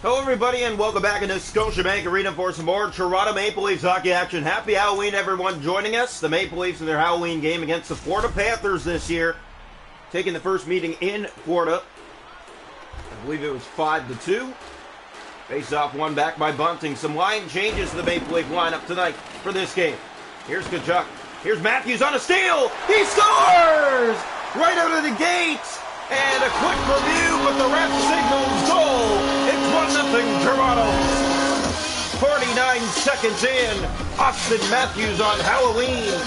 Hello everybody and welcome back into Scotiabank Arena for some more Toronto Maple Leafs hockey action. Happy Halloween everyone joining us. The Maple Leafs in their Halloween game against the Florida Panthers this year. Taking the first meeting in Florida. I believe it was 5-2. Face off one back by Bunting. Some line changes to the Maple Leaf lineup tonight for this game. Here's Tkachuk. Here's Matthews on a steal. He scores! Right out of the gates. And a quick review, but the ref signals goal. It's 1-0 Toronto. 49 seconds in. Austin Matthews on Halloween.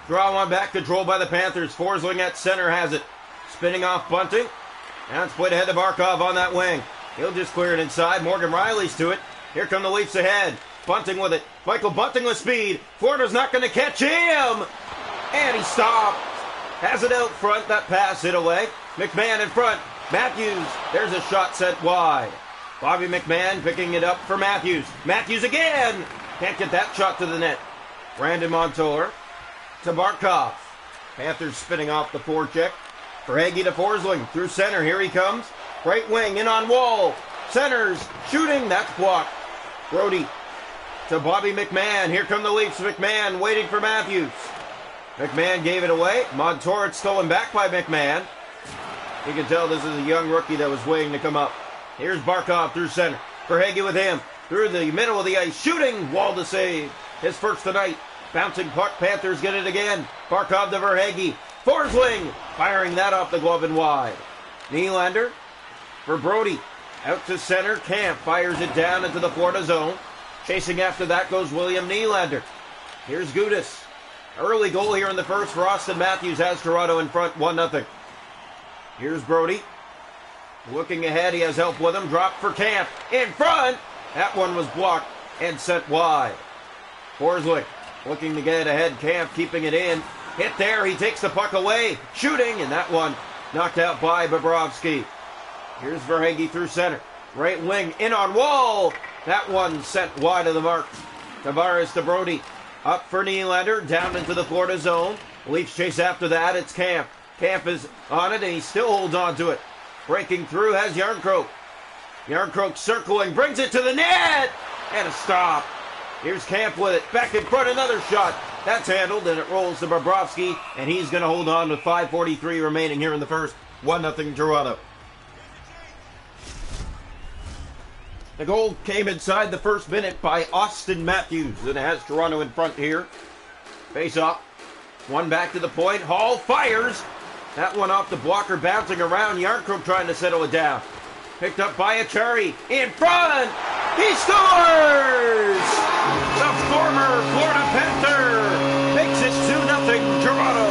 Draw one back, controlled by the Panthers. Forsling at center has it. Spinning off Bunting. Now it's played ahead to Barkov on that wing. He'll just clear it inside. Morgan Riley's to it. Here come the Leafs ahead. Bunting with it. Michael Bunting with speed. Florida's not going to catch him. And he stopped. Has it out front. That pass hit away. McMahon in front. Matthews. There's a shot sent wide. Bobby McMahon picking it up for Matthews. Matthews again. Can't get that shot to the net. Brandon Montour to Barkov. Panthers spinning off the forecheck. Verhaeghe to Forsling. Through center. Here he comes. Right wing. In on Wall. Centers. Shooting. That's blocked. Brody to Bobby McMahon. Here come the Leafs. McMahon waiting for Matthews. McMahon gave it away. Montour stolen back by McMahon. You can tell this is a young rookie that was waiting to come up. Here's Barkov through center. Verhaeghe with him. Through the middle of the ice. Shooting. Wall to save. His first tonight. Bouncing puck, Panthers get it again. Barkov to Verhaeghe. Forsling firing that off the glove and wide. Nylander for Brody. Out to center. Camp fires it down into the Florida zone. Chasing after that goes William Nylander. Here's Gudas. Early goal here in the first for Austin Matthews has Toronto in front 1-0. Here's Brody. Looking ahead, he has help with him. Drop for Camp. In front. That one was blocked and sent wide. Forsling looking to get ahead. Camp keeping it in. Hit there. He takes the puck away. Shooting. And that one knocked out by Bobrovsky. Here's Verhaeghe through center. Right wing. In on Wall. That one sent wide of the mark. Tavares to Brody. Up for Nylander. Down into the Florida zone. Leafs chase after that. It's Camp. Camp is on it and he still holds on to it. Breaking through has Yarncroke. Yarncroke circling. Brings it to the net. And a stop. Here's Camp with it. Back in front, another shot. That's handled, and it rolls to Bobrovsky, and he's going to hold on with 5:43 remaining here in the first. 1-0 Toronto. The goal came inside the first minute by Austin Matthews, and it has Toronto in front here. Face off. One back to the point. Hall fires. That one off the blocker, bouncing around. Yarncroke trying to settle it down. Picked up by Achari. In front! He scores! The former Florida Panther makes it 2-0 Toronto.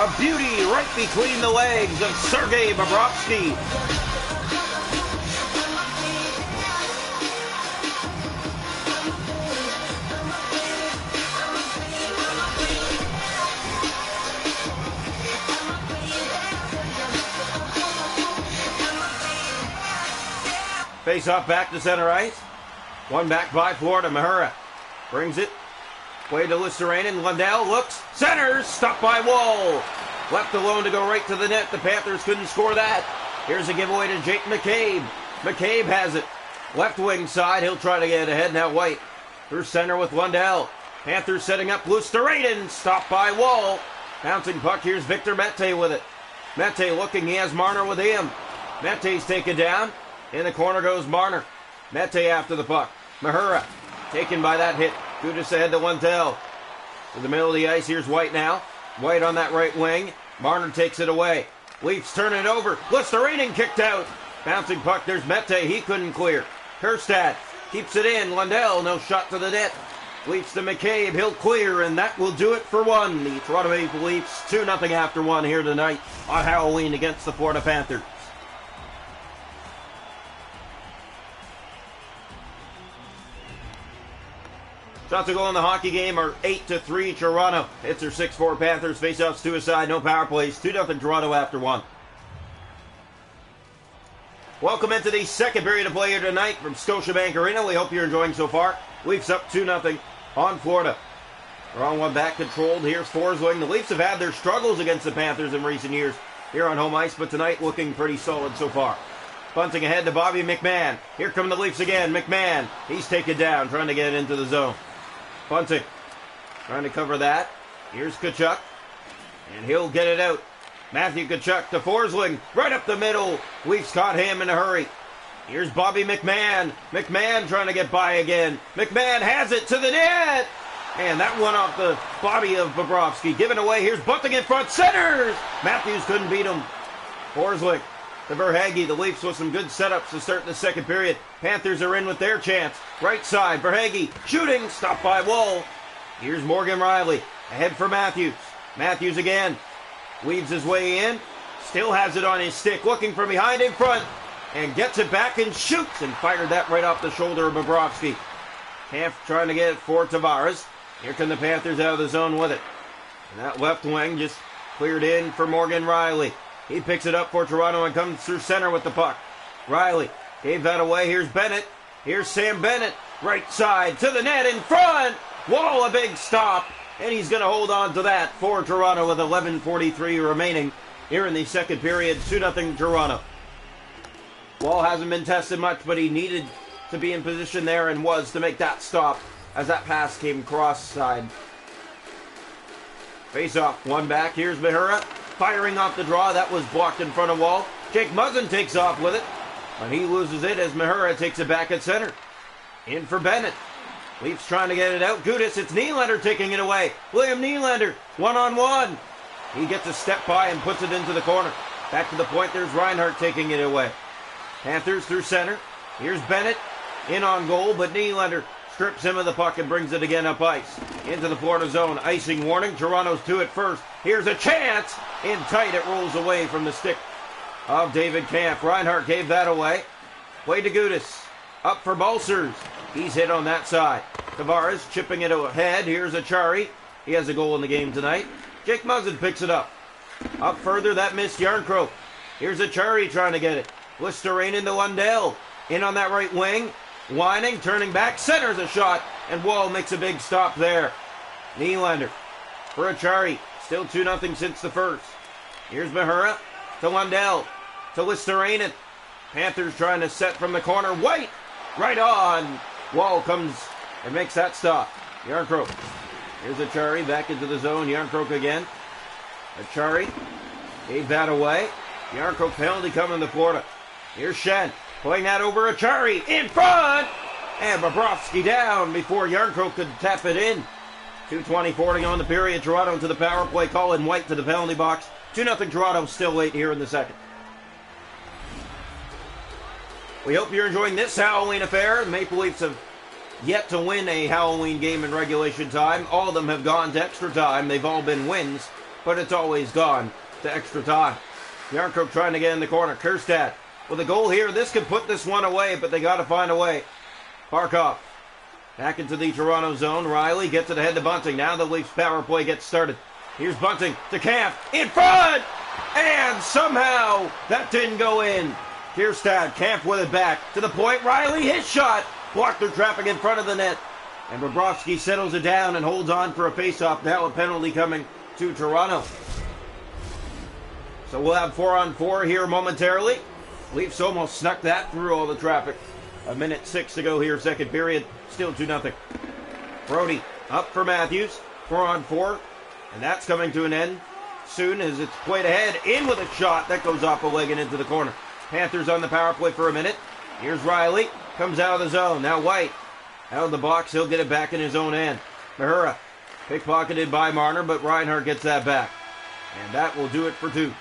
A beauty right between the legs of Sergei Bobrovsky. Face off back to center ice. One back by Florida. Mahura brings it. Play to Listerainen. Lundell looks. Centers. Stopped by Wall. Left alone to go right to the net. The Panthers couldn't score that. Here's a giveaway to Jake McCabe. McCabe has it. Left wing side. He'll try to get ahead. Now White. Through center with Lundell. Panthers setting up. Listerainen. Stopped by Wall. Bouncing puck. Here's Victor Mete with it. Mete looking. He has Marner with him. Mete's taken down. In the corner goes Marner. Mete after the puck. Mahura taken by that hit. Gudas ahead to Lundell. In the middle of the ice, here's White now. White on that right wing. Marner takes it away. Leafs turn it over. Listerainen kicked out. Bouncing puck, there's Mete. He couldn't clear. Kerstad keeps it in. Lundell, no shot to the net. Leafs to McCabe. He'll clear, and that will do it for one. The Toronto Maple Leafs 2-0 after one here tonight on Halloween against the Florida Panthers. Shots to go in the hockey game are 8-3 Toronto. Hits are 6-4 Panthers. Faceoffs 2 aside, no power plays. 2-0 Toronto after one. Welcome into the second period of play here tonight from Scotiabank Arena. We hope you're enjoying so far. Leafs up 2-0 on Florida. Wrong one back controlled. Here's Forsling. The Leafs have had their struggles against the Panthers in recent years here on home ice, but tonight looking pretty solid so far. Bunting ahead to Bobby McMahon. Here come the Leafs again. McMahon, he's taken down, trying to get into the zone. Bunting trying to cover that. Here's Tkachuk, and he'll get it out. Matthew Tkachuk to Forsling, right up the middle. Leafs caught him in a hurry. Here's Bobby McMahon. McMahon trying to get by again. McMahon has it to the net. And that one off the body of Bobrovsky. Given away. Here's Bunting in front. Centers! Matthews couldn't beat him. Forsling to Verhaeghe. The Leafs with some good setups to start the second period. Panthers are in with their chance. Right side. Verhaeghe shooting. Stopped by Wall. Here's Morgan Rielly. Ahead for Matthews. Matthews again. Weaves his way in. Still has it on his stick. Looking from behind in front. And gets it back and shoots. And fired that right off the shoulder of Bobrovsky. Kampf trying to get it for Tavares. Here come the Panthers out of the zone with it. And that left wing just cleared in for Morgan Rielly. He picks it up for Toronto and comes through center with the puck. Rielly gave that away. Here's Bennett. Here's Sam Bennett. Right side to the net in front. Wall, a big stop. And he's going to hold on to that for Toronto with 11:43 remaining here in the second period. 2-0 Toronto. Wall hasn't been tested much, but he needed to be in position there and was to make that stop as that pass came cross side. Face off, one back. Here's Mahura firing off the draw. That was blocked in front of Wall. Jake Muzzin takes off with it, but he loses it as Mahura takes it back at center. In for Bennett. Leafs trying to get it out. Gudas, it's Nylander taking it away. William Nylander, one-on-one. He gets a step by and puts it into the corner. Back to the point, there's Reinhart taking it away. Panthers through center. Here's Bennett, in on goal, but Nylander strips him of the puck and brings it again up ice. Into the Florida zone, icing warning. Toronto's to it first. Here's a chance. In tight, it rolls away from the stick of David Kampf. Reinhart gave that away. Play to Gudas. Up for Balcers. He's hit on that side. Tavares chipping it ahead. Here's Achari. He has a goal in the game tonight. Jake Muzzin picks it up. Up further, that missed Yarncroke. Here's Achari trying to get it. Listerine into Lundell. In on that right wing. Whining, turning back, centers a shot, and Wall makes a big stop there. Nylander for Achari. Still 2-0 since the first. Here's Mahura to Lundell. To Listerine. Panthers trying to set from the corner. White! Right on! Wall comes and makes that stop. Yarncroke. Here's Achari back into the zone. Yarncroke again. Achari gave that away. Yarncroke penalty coming to Florida. Here's Shen. Playing that over Achari. In front! And Bobrovsky down before Yarncroke could tap it in. 2:24 to go in the period. Toronto to the power play. Colin White to the penalty box. 2-0 Toronto, still late here in the second. We hope you're enjoying this Halloween affair. The Maple Leafs have yet to win a Halloween game in regulation time. All of them have gone to extra time. They've all been wins, but it's always gone to extra time. Yarncroke trying to get in the corner. Kerstad with a goal here. This could put this one away, but they got to find a way. Barkov back into the Toronto zone. Rielly gets it ahead to Bunting. Now the Leafs power play gets started. Here's Bunting to Kampf. In front! And somehow that didn't go in. Kierstad, Kampf with it back to the point. Rielly, his shot. Blocked their traffic in front of the net. And Bobrovsky settles it down and holds on for a faceoff. Now a penalty coming to Toronto. So we'll have 4-on-4 here momentarily. Leafs almost snuck that through all the traffic. 1:06 to go here, second period. Still 2-0. Brody up for Matthews. 4-on-4. And that's coming to an end soon as it's played ahead. In with a shot. That goes off a leg and into the corner. Panthers on the power play for a minute. Here's Rielly. Comes out of the zone. Now White. Out of the box. He'll get it back in his own end. Mahura. Pickpocketed by Marner, but Reinhart gets that back. And that will do it for 2.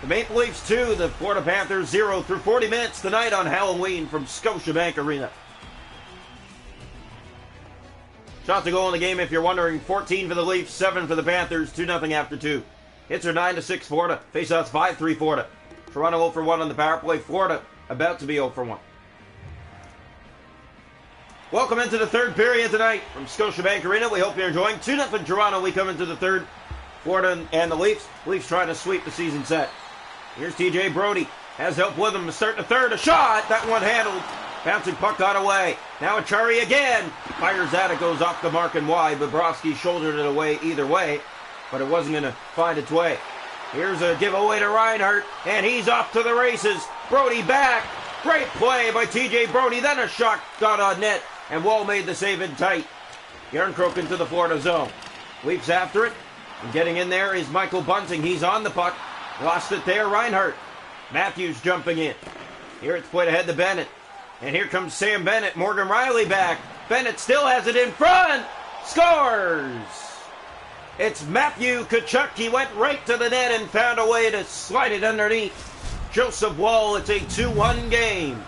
The Maple Leafs 2, the Florida Panthers 0 through 40 minutes tonight on Halloween from Scotiabank Arena. Shot to goal in the game if you're wondering. 14 for the Leafs, 7 for the Panthers, 2-0 after 2. Hits are 9-6 Florida. Faceoffs 5-3 Florida. Toronto 0 for 1 on the power play. Florida about to be 0 for 1. Welcome into the third period tonight from Scotiabank Arena. We hope you're enjoying. 2-0 Toronto. We come into the third. Florida and the Leafs. Leafs trying to sweep the season set. Here's TJ Brody. Has help with him to start the third. A shot. That one handled. Bouncing puck got away. Now Achari again. Fires at it. Goes off the mark and wide. Bobrovsky shouldered it away either way. But it wasn't going to find its way. Here's a giveaway to Reinhart. And he's off to the races. Brody back. Great play by TJ Brody. Then a shot got on net. And Wall made the save in tight. Yarncroke into the Florida zone. Leaps after it. And getting in there is Michael Bunting. He's on the puck. Lost it there. Reinhart. Matthews jumping in. Here it's played ahead to Bennett. And here comes Sam Bennett. Morgan Riley back. Bennett still has it in front. Scores! It's Matthew Tkachuk. He went right to the net and found a way to slide it underneath. Joseph Wall. It's a 2-1 game.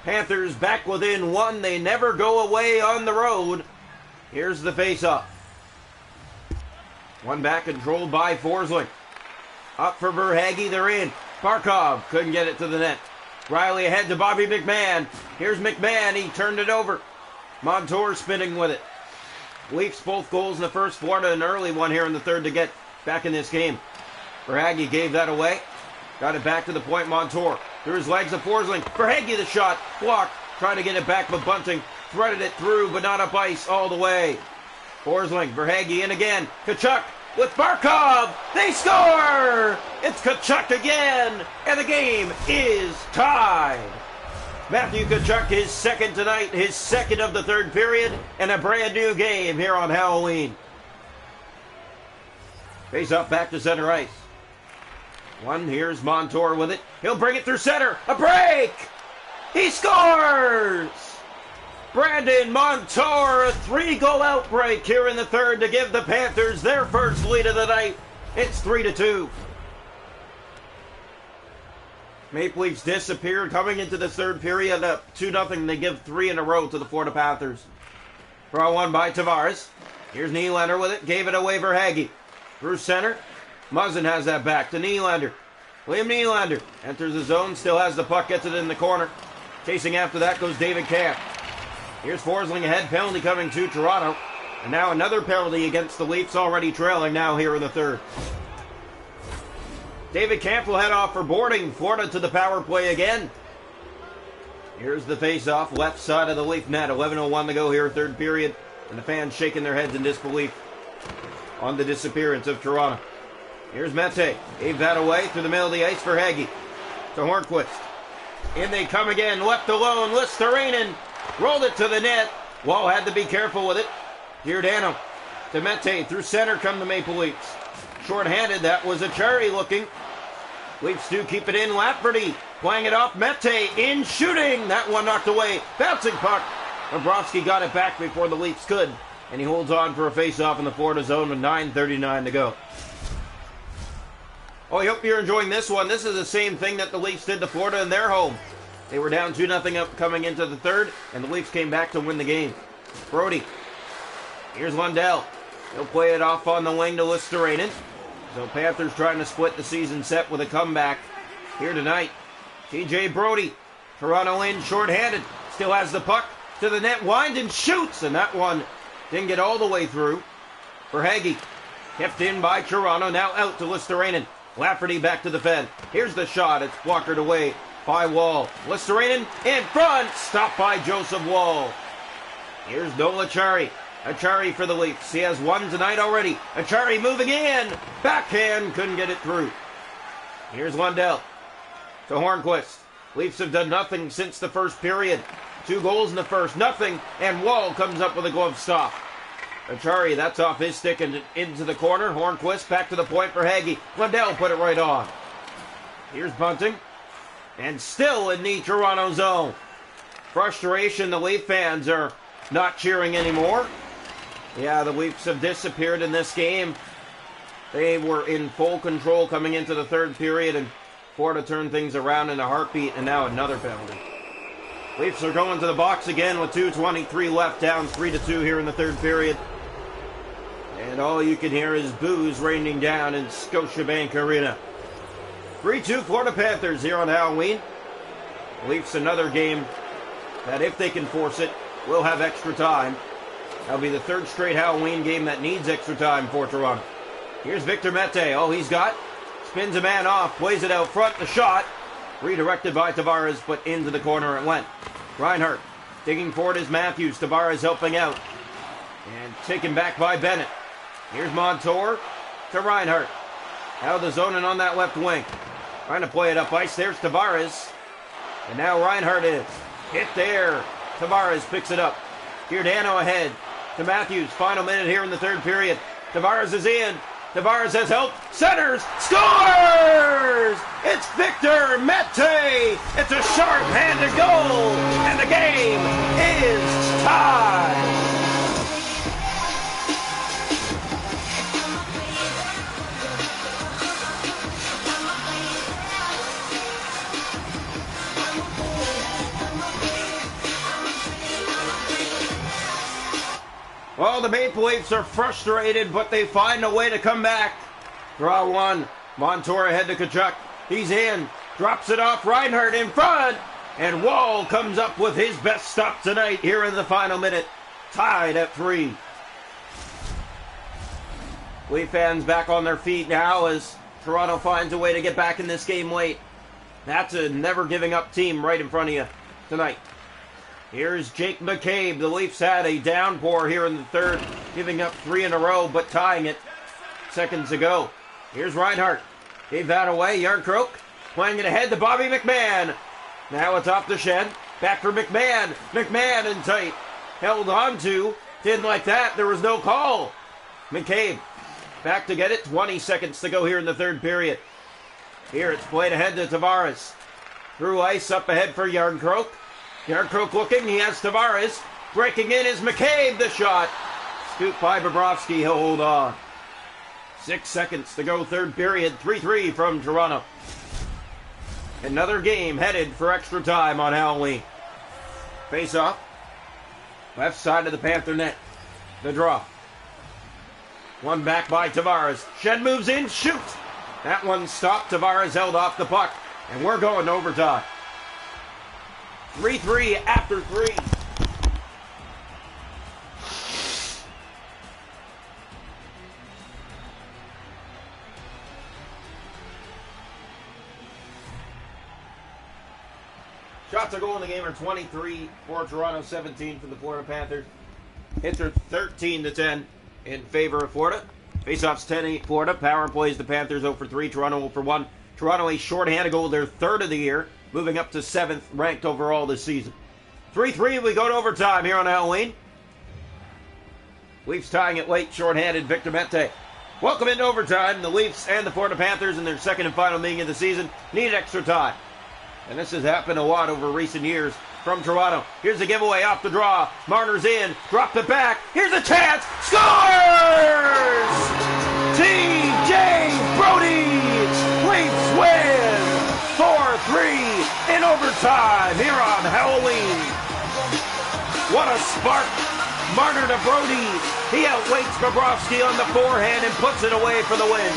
Panthers back within one. They never go away on the road. Here's the face-off. One back controlled by Forsling. Up for Verhaeghe. They're in. Barkov couldn't get it to the net. Riley ahead to Bobby McMahon. Here's McMahon. He turned it over. Montour spinning with it. Leafs both goals in the first. Florida an early one here in the third to get back in this game. Verhaeghe gave that away. Got it back to the point. Montour through his legs of Forsling. Verhaeghe the shot. Blocked. Trying to get it back, but Bunting threaded it through, but not up ice all the way. Forsling. Verhaeghe in again. Tkachuk with Barkov. They score! It's Tkachuk again, and the game is tied. Matthew Tkachuk, his second tonight, his second of the third period, and a brand new game here on Halloween. Face up back to center ice. One, here's Montour with it. He'll bring it through center. A break! He scores! Brandon Montour, a 3-goal outbreak here in the third to give the Panthers their first lead of the night. It's 3-2. Maple Leafs disappeared coming into the third period up 2-0. They give 3 in a row to the Florida Panthers. Draw one by Tavares. Here's Nylander with it. Gave it away for Hagee. Through center. Muzzin has that back to Nylander. William Nylander enters the zone. Still has the puck. Gets it in the corner. Chasing after that goes David Kampf. Here's Forsling ahead. Penalty coming to Toronto. And now another penalty against the Leafs, already trailing now here in the third. David Kampf will head off for boarding. Florida to the power play again. Here's the face-off. Left side of the Leaf net. 11:01 to go here, third period. And the fans shaking their heads in disbelief on the disappearance of Toronto. Here's Mete. Gave that away through the middle of the ice for Hagee. To Hornquist. In they come again. Left alone. Listerinen. Rolled it to the net. Wall had to be careful with it. Giordano to Mete. Through center come the Maple Leafs. Short-handed. That was Achari looking. Leafs do keep it in. Lafferty playing it off. Mete in shooting. That one knocked away. Bouncing puck. Bobrovsky got it back before the Leafs could. And he holds on for a face-off in the Florida zone with 9:39 to go. Oh, I hope you're enjoying this one. This is the same thing that the Leafs did to Florida in their home. They were down 2-0 up coming into the third, and the Leafs came back to win the game. Brody. Here's Lundell. He'll play it off on the wing to Listerinen. So Panthers trying to split the season set with a comeback here tonight. TJ Brody. Toronto in short-handed. Still has the puck to the net. Winds and shoots, and that one didn't get all the way through. For Hagee. Kept in by Toronto. Now out to Listerinen. Lafferty back to the Fed. Here's the shot. It's blockered away by Wall. Listerinen in front. Stopped by Joseph Wall. Here's Noel Achari. Achari for the Leafs. He has one tonight already. Achari moving in. Backhand. Couldn't get it through. Here's Lundell to Hornquist. Leafs have done nothing since the first period. 2 goals in the first. Nothing. And Wall comes up with a glove stop. Achari, that's off his stick and into the corner. Hornquist back to the point for Hagee. Lundell put it right on. Here's Bunting. And still in the Toronto zone. Frustration. The Leaf fans are not cheering anymore. Yeah, the Leafs have disappeared in this game. They were in full control coming into the third period, and Florida turned things around in a heartbeat, and now another penalty. Leafs are going to the box again with 2:23 left, down 3-2 here in the third period. And all you can hear is boos raining down in Scotiabank Arena. 3-2 Florida Panthers here on Halloween. Leafs another game that if they can force it, will have extra time. That'll be the third straight Halloween game that needs extra time for Toronto. Here's Victor Mete. All he's got is Spins a man off, plays it out front, the shot. Redirected by Tavares, but into the corner it went. Reinhardt digging forward is Matthews. Tavares helping out. And taken back by Bennett. Here's Montour to Reinhardt. Out of the zone and on that left wing. Trying to play it up ice. There's Tavares. And now Reinhardt is hit there. Tavares picks it up. Giordano ahead to Matthews. Final minute here in the third period. Tavares is in. Tavares has help. Centers. Scores! It's Victor Mete. It's a sharp-handed goal. And the game is tied. Well, the Maple Leafs are frustrated, but they find a way to come back. Draw one. Montour ahead to Tkachuk. He's in. Drops it off. Reinhardt in front. And Wall comes up with his best stop tonight here in the final minute. Tied at 3. Leaf fans back on their feet now as Toronto finds a way to get back in this game late. That's a never-giving-up team right in front of you tonight. Here's Jake McCabe. The Leafs had a downpour here in the third, giving up 3 in a row, but tying it seconds ago. Here's Reinhardt. Gave that away. Yarncroke playing it ahead to Bobby McMahon. Now it's off the shed. Back for McMahon. McMahon in tight. Held on to. Didn't like that. There was no call. McCabe back to get it. 20 seconds to go here in the third period. Here it's played ahead to Tavares. Through ice up ahead for Yarncroke. Yarncroke looking, he has Tavares. Breaking in is McCabe, the shot. Scoop by Bobrovsky, he'll hold on. 6 seconds to go, third period, 3-3 from Toronto. Another game headed for extra time on Halloween. Face off. Left side of the Panther net. The draw. One back by Tavares. Shed moves in, shoot. That one stopped. Tavares held off the puck. And we're going to overtime. 3-3 after 3. Shots a goal in the game are 23 for Toronto, 17 for the Florida Panthers. Hits are 13-10 in favor of Florida. Faceoffs 10-8 Florida. Power plays the Panthers 0 for 3. Toronto 0 for 1. Toronto a shorthanded goal, their third of the year, moving up to 7th ranked overall this season. 3-3, we go to overtime here on Halloween. Leafs tying it late, shorthanded Victor Mete. Welcome into overtime. The Leafs and the Florida Panthers in their second and final meeting of the season need extra time. And this has happened a lot over recent years from Toronto. Here's the giveaway off the draw. Marner's in, dropped it back. Here's a chance. Scores! TJ Brodie! Leafs win 4-3 in overtime here on Halloween. What a spark. Marner to Brodie. He outweights Bobrovsky on the forehand and puts it away for the win.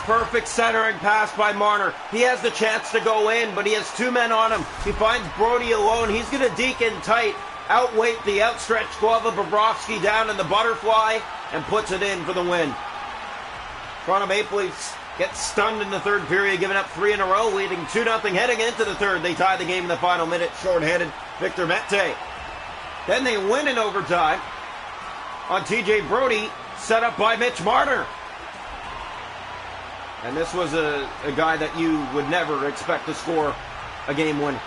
Perfect centering pass by Marner. He has the chance to go in, but he has 2 men on him. He finds Brodie alone. He's going to deke in tight, outweight the outstretched glove of Bobrovsky down in the butterfly, and puts it in for the win. Toronto Maple Leafs get stunned in the third period, giving up 3 in a row, leading 2-0 heading into the third. They tie the game in the final minute, short-handed Victor Mete. Then they win in overtime on TJ Brodie, set up by Mitch Marner. And this was a guy that you would never expect to score a game winner.